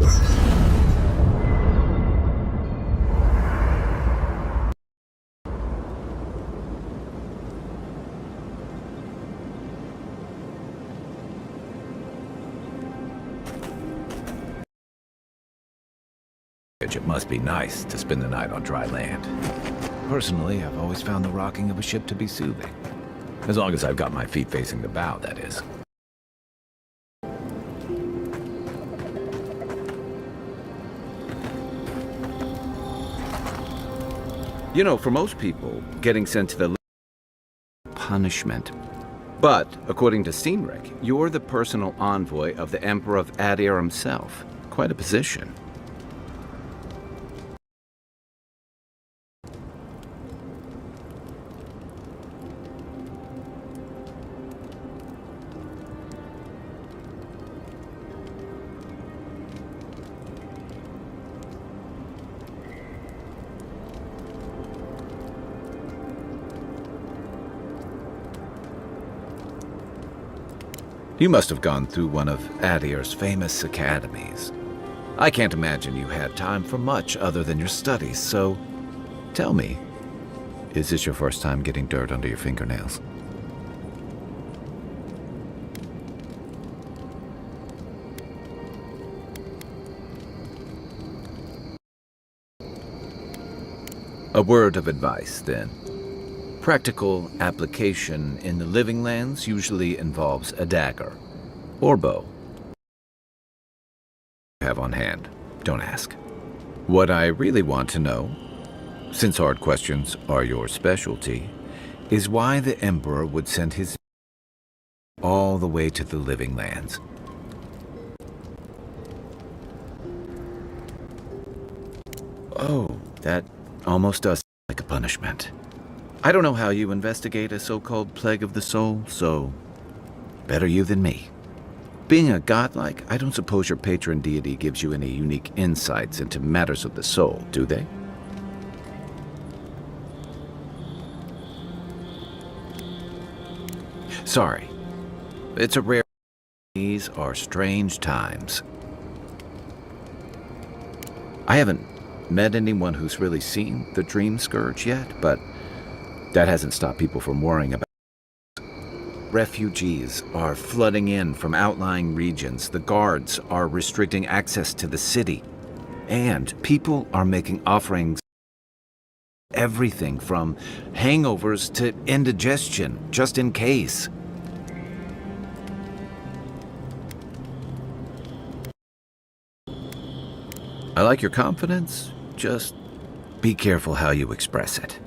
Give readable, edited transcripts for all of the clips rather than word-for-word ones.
It must be nice to spend the night on dry land. Personally, I've always found the rocking of a ship to be soothing. As long as I've got my feet facing the bow, that is. You know, for most people, getting sent to the punishment. But, according to Cynric, you're the personal envoy of the Emperor of Adir himself. Quite a position. You must have gone through one of Adir's famous academies. I can't imagine you had time for much other than your studies, so tell me, is this your first time getting dirt under your fingernails? A word of advice, then. Practical application in the living lands usually involves a dagger or bow. Have on hand. Don't ask. What I really want to know, since hard questions are your specialty, is why the Emperor would send his all the way to the living lands. Oh, that almost does sound like a punishment. I don't know how you investigate a so-called plague of the soul, so better you than me. Being a godlike, I don't suppose your patron deity gives you any unique insights into matters of the soul, do they? Sorry. It's a rare... These are strange times. I haven't met anyone who's really seen the Dream Scourge yet, but that hasn't stopped people from worrying about it. Refugees are flooding in from outlying regions. The guards are restricting access to the city. And people are making offerings. Everything from hangovers to indigestion, just in case. I like your confidence. Just be careful how you express it.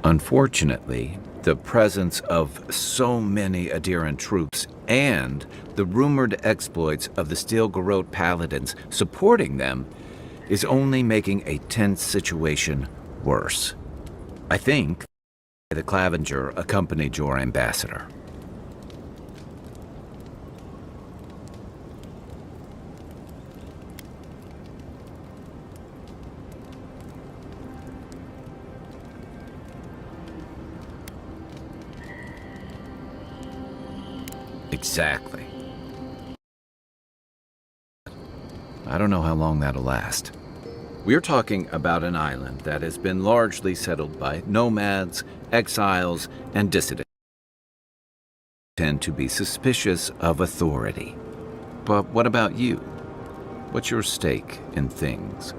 Unfortunately, the presence of so many Adiran troops and the rumored exploits of the Steel Garrote Paladins supporting them is only making a tense situation worse. I think the Clavenger accompanied your ambassador. Exactly. I don't know how long that'll last. We're talking about an island that has been largely settled by nomads, exiles, and dissidents. Tend to be suspicious of authority. But what about you? What's your stake in things?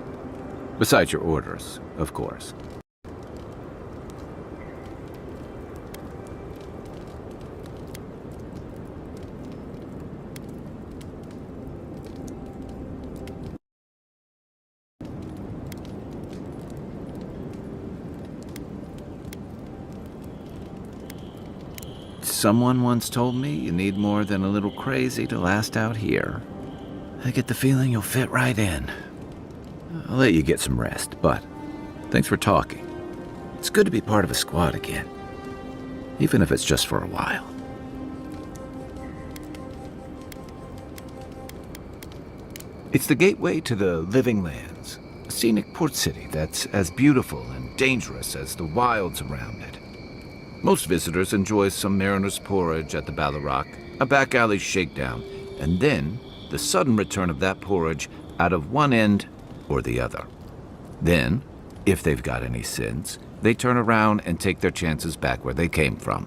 Besides your orders, of course. Someone once told me you need more than a little crazy to last out here. I get the feeling you'll fit right in. I'll let you get some rest, but thanks for talking. It's good to be part of a squad again, even if it's just for a while. It's the gateway to the living lands, a scenic port city that's as beautiful and dangerous as the wilds around it. Most visitors enjoy some mariner's porridge at the Ballarrock, a back alley shakedown, and then the sudden return of that porridge out of one end or the other. Then, if they've got any sense, they turn around and take their chances back where they came from,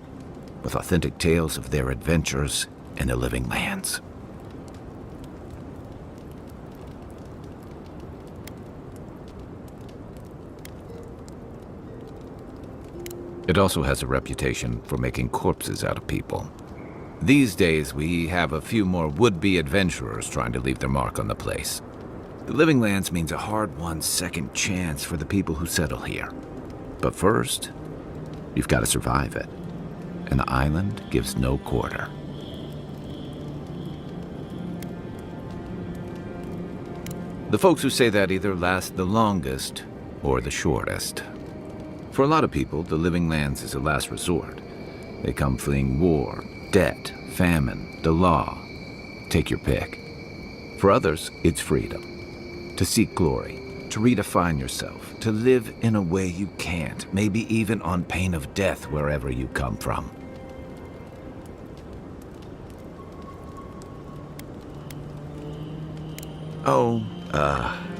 with authentic tales of their adventures in the living lands. It also has a reputation for making corpses out of people. These days, we have a few more would-be adventurers trying to leave their mark on the place. The living lands means a hard-won second chance for the people who settle here. But first, you've got to survive it. And the island gives no quarter. The folks who say that either last the longest or the shortest. For a lot of people, the living lands is a last resort. They come fleeing war, debt, famine, the law. Take your pick. For others, it's freedom. To seek glory, to redefine yourself, to live in a way you can't, maybe even on pain of death wherever you come from.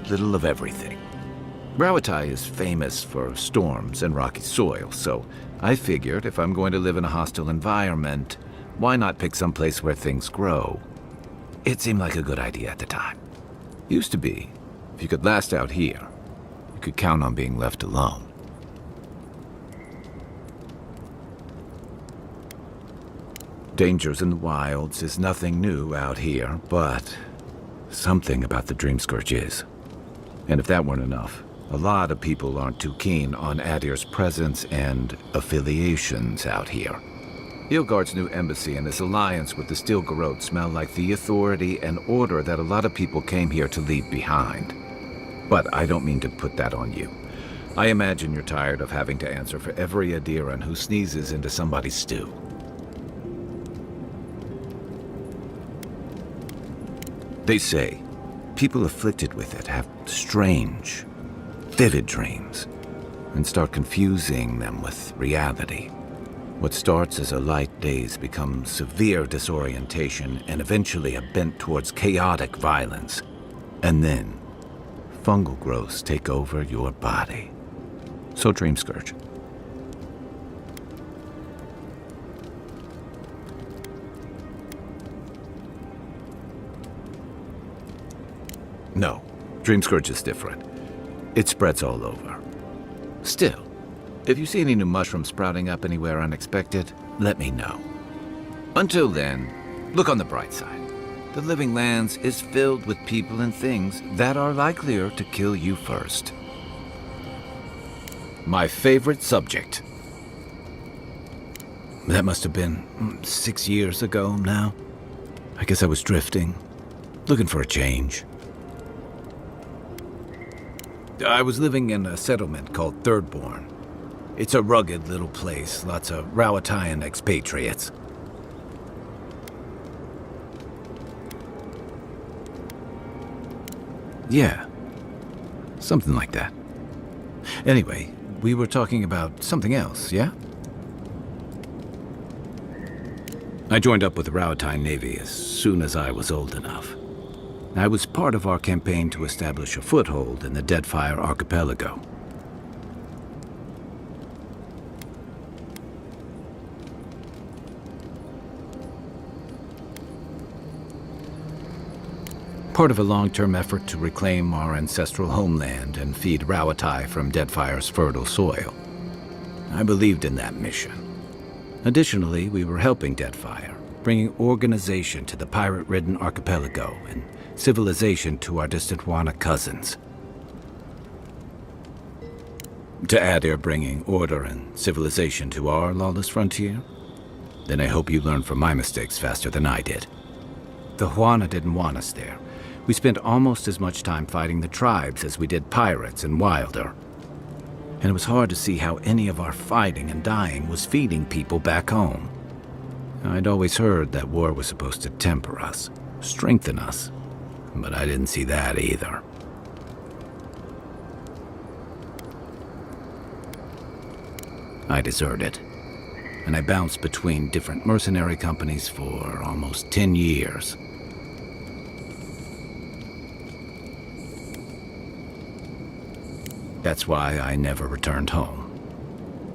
Little of everything. Rawatai is famous for storms and rocky soil, so I figured if I'm going to live in a hostile environment, why not pick some place where things grow? It seemed like a good idea at the time. Used to be, if you could last out here, you could count on being left alone. Dangers in the wilds is nothing new out here, but something about the Dreamscourge is. And if that weren't enough, a lot of people aren't too keen on Adir's presence and affiliations out here. Ilgard's new embassy and his alliance with the Steel Garrote smell like the authority and order that a lot of people came here to leave behind. But I don't mean to put that on you. I imagine you're tired of having to answer for every Adiran who sneezes into somebody's stew. They say people afflicted with it have strange, vivid dreams and start confusing them with reality. What starts as a light daze becomes severe disorientation and eventually a bent towards chaotic violence. And then, fungal growths take over your body. So Dreamscourge. No, Dreamscourge is different. It spreads all over. Still, if you see any new mushrooms sprouting up anywhere unexpected, let me know. Until then, look on the bright side. The living lands is filled with people and things that are likelier to kill you first. My favorite subject. That must have been 6 years ago now. I guess I was drifting, looking for a change. I was living in a settlement called Thirdborn. It's a rugged little place, lots of Rawatayan expatriates. Yeah, something like that. Anyway, we were talking about something else, yeah? I joined up with the Rawatayan Navy as soon as I was old enough. I was part of our campaign to establish a foothold in the Deadfire Archipelago. Part of a long-term effort to reclaim our ancestral homeland and feed Rawatai from Deadfire's fertile soil. I believed in that mission. Additionally, we were helping Deadfire, bringing organization to the pirate-ridden archipelago and civilization to our distant Wana cousins. To Adir bringing order and civilization to our lawless frontier? Then I hope you learn from my mistakes faster than I did. The Wana didn't want us there. We spent almost as much time fighting the tribes as we did pirates and Wilder. And it was hard to see how any of our fighting and dying was feeding people back home. I'd always heard that war was supposed to temper us, strengthen us, but I didn't see that either. I deserted, and I bounced between different mercenary companies for almost 10 years. That's why I never returned home.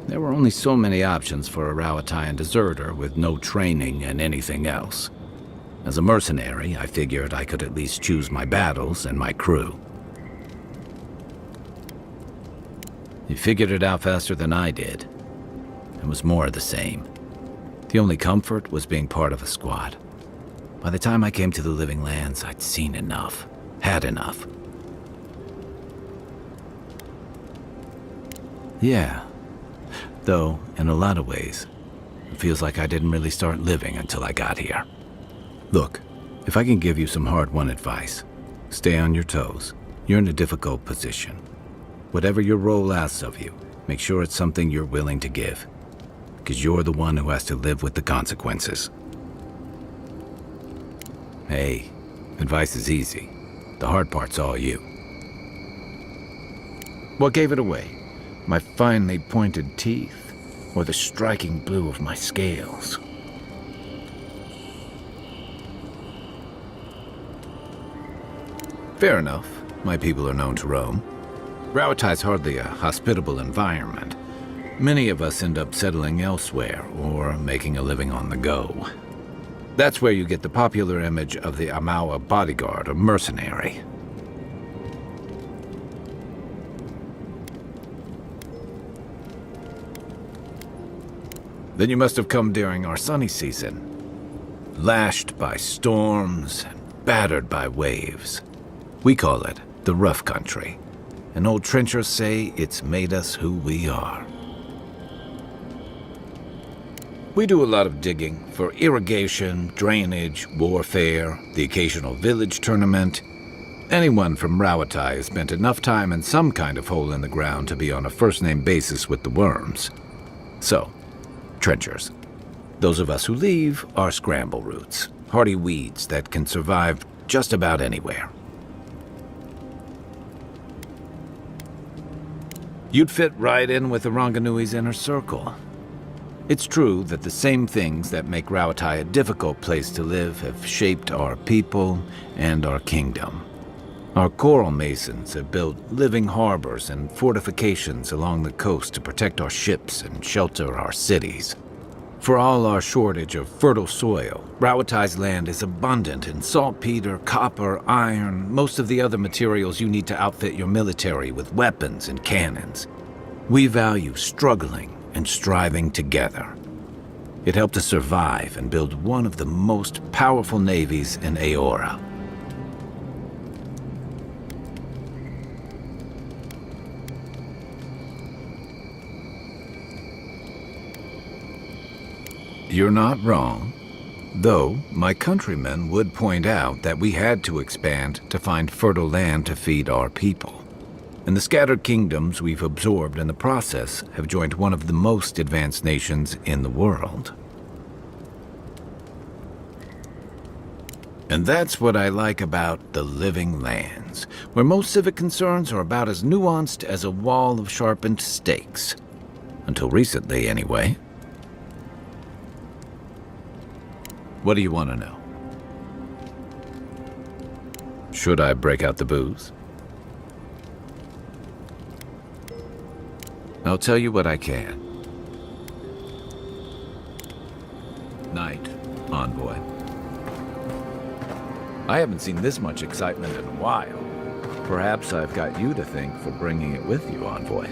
There were only so many options for a Rowatayan deserter with no training and anything else. As a mercenary, I figured I could at least choose my battles and my crew. You figured it out faster than I did. It was more of the same. The only comfort was being part of a squad. By the time I came to the Living Lands, I'd seen enough, had enough. Yeah. Though, in a lot of ways, it feels like I didn't really start living until I got here. Look, if I can give you some hard-won advice, stay on your toes. You're in a difficult position. Whatever your role asks of you, make sure it's something you're willing to give. Because you're the one who has to live with the consequences. Hey, advice is easy. The hard part's all you. What gave it away? My finely pointed teeth, or the striking blue of my scales? Fair enough. My people are known to roam. Rowatai's hardly a hospitable environment. Many of us end up settling elsewhere, or making a living on the go. That's where you get the popular image of the Amawa bodyguard or mercenary. Then you must have come during our sunny season, lashed by storms and battered by waves. We call it the rough country, and old trenchers say it's made us who we are. We do a lot of digging for irrigation, drainage, warfare, the occasional village tournament. Anyone from Rawatai has spent enough time in some kind of hole in the ground to be on a first-name basis with the worms. So, trenchers. Those of us who leave are scramble roots, hardy weeds that can survive just about anywhere. You'd fit right in with the Ranganui's inner circle. It's true that the same things that make Rawatai a difficult place to live have shaped our people and our kingdom. Our coral masons have built living harbors and fortifications along the coast to protect our ships and shelter our cities. For all our shortage of fertile soil, Rawatai's land is abundant in saltpeter, copper, iron, most of the other materials you need to outfit your military with weapons and cannons. We value struggling and striving together. It helped us survive and build one of the most powerful navies in Eora. You're not wrong. Though, my countrymen would point out that we had to expand to find fertile land to feed our people. And the scattered kingdoms we've absorbed in the process have joined one of the most advanced nations in the world. And that's what I like about the Living Lands, where most civic concerns are about as nuanced as a wall of sharpened stakes. Until recently, anyway. What do you want to know? Should I break out the booze? I'll tell you what I can. Night, Envoy. I haven't seen this much excitement in a while. Perhaps I've got you to thank for bringing it with you, Envoy.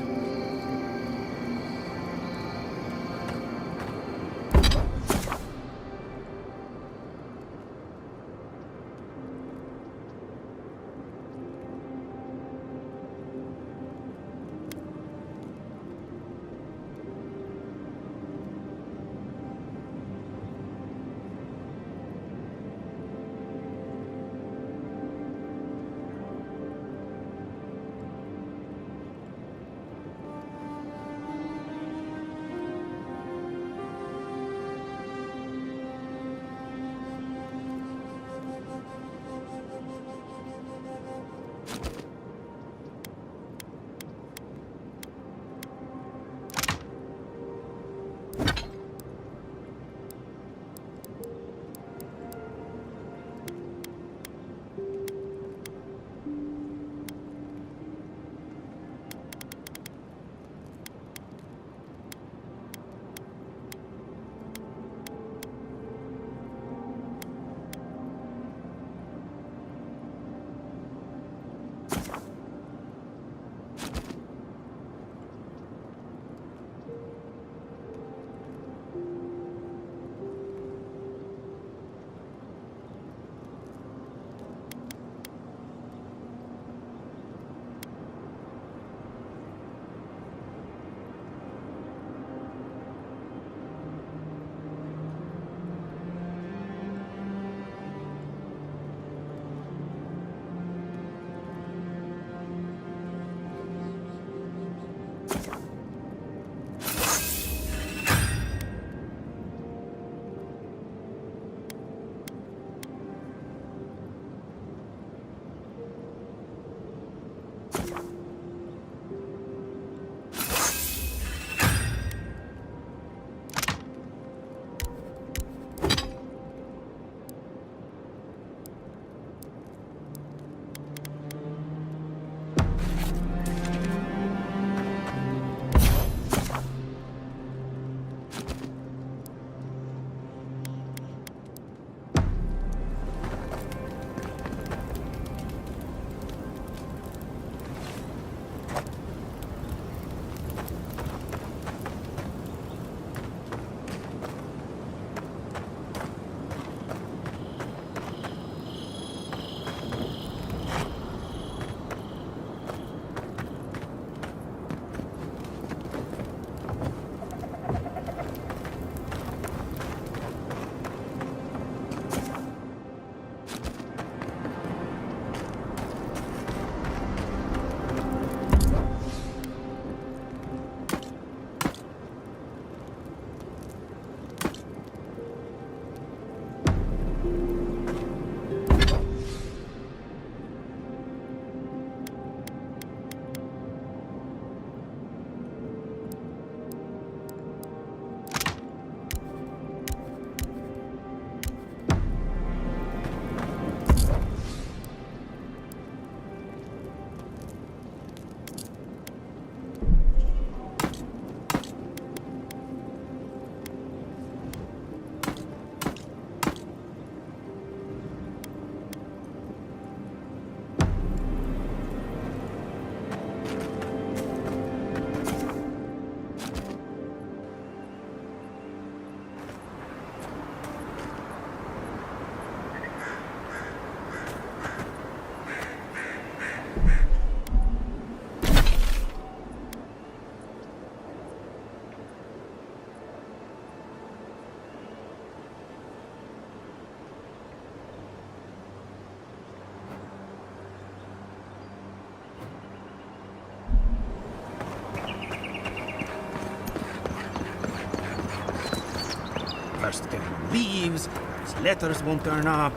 cursed carrying leaves, his letters won't turn up.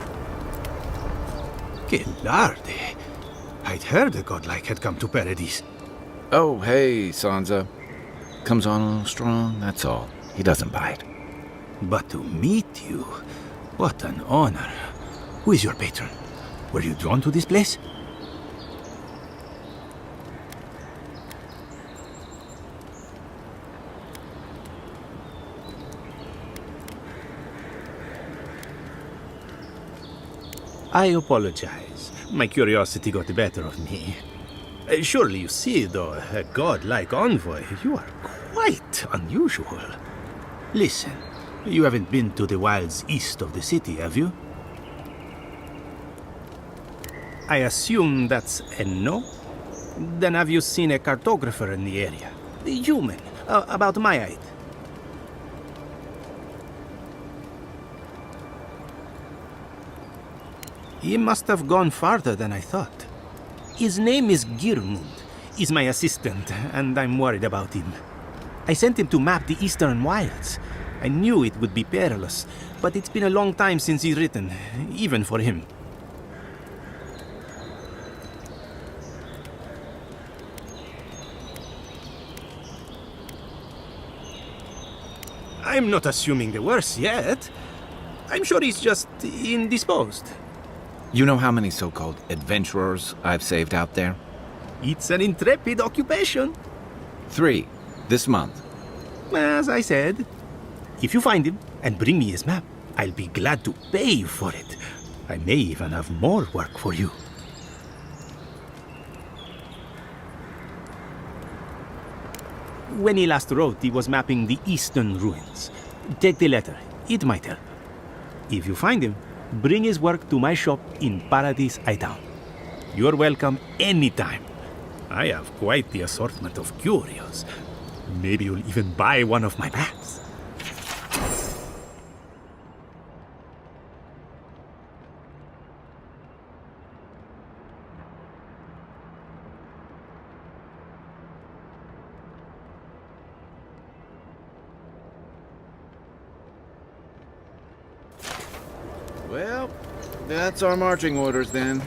Que larde. I'd heard a godlike had come to Paradis. Oh, hey, Sansa. Comes on a little strong, that's all. He doesn't bite. But to meet you, what an honor. Who is your patron? Were you drawn to this place? I apologize. My curiosity got the better of me. Surely you see, though, a godlike envoy, you are quite unusual. Listen, you haven't been to the wilds east of the city, have you? I assume that's a no? Then have you seen a cartographer in the area? A human, about my height. He must have gone farther than I thought. His name is Girmund. He's my assistant, and I'm worried about him. I sent him to map the eastern wilds. I knew it would be perilous, but it's been a long time since he's written, even for him. I'm not assuming the worst yet. I'm sure he's just indisposed. You know how many so-called adventurers I've saved out there? It's an intrepid occupation. 3, this month. As I said, if you find him and bring me his map, I'll be glad to pay you for it. I may even have more work for you. When he last wrote, he was mapping the eastern ruins. Take the letter. It might help. If you find him, bring his work to my shop in Paradis Town. You're welcome anytime. I have quite the assortment of curios. Maybe you'll even buy one of my maps. Well, that's our marching orders then.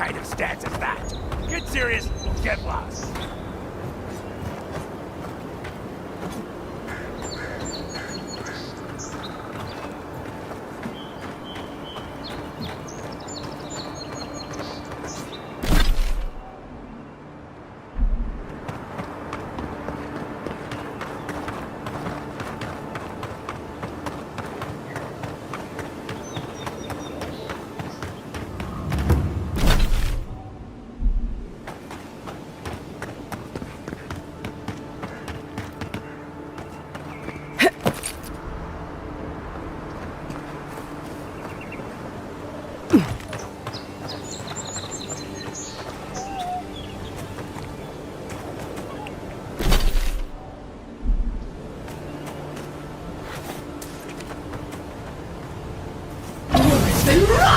kind of stance is that? Get serious or get lost. Stay right!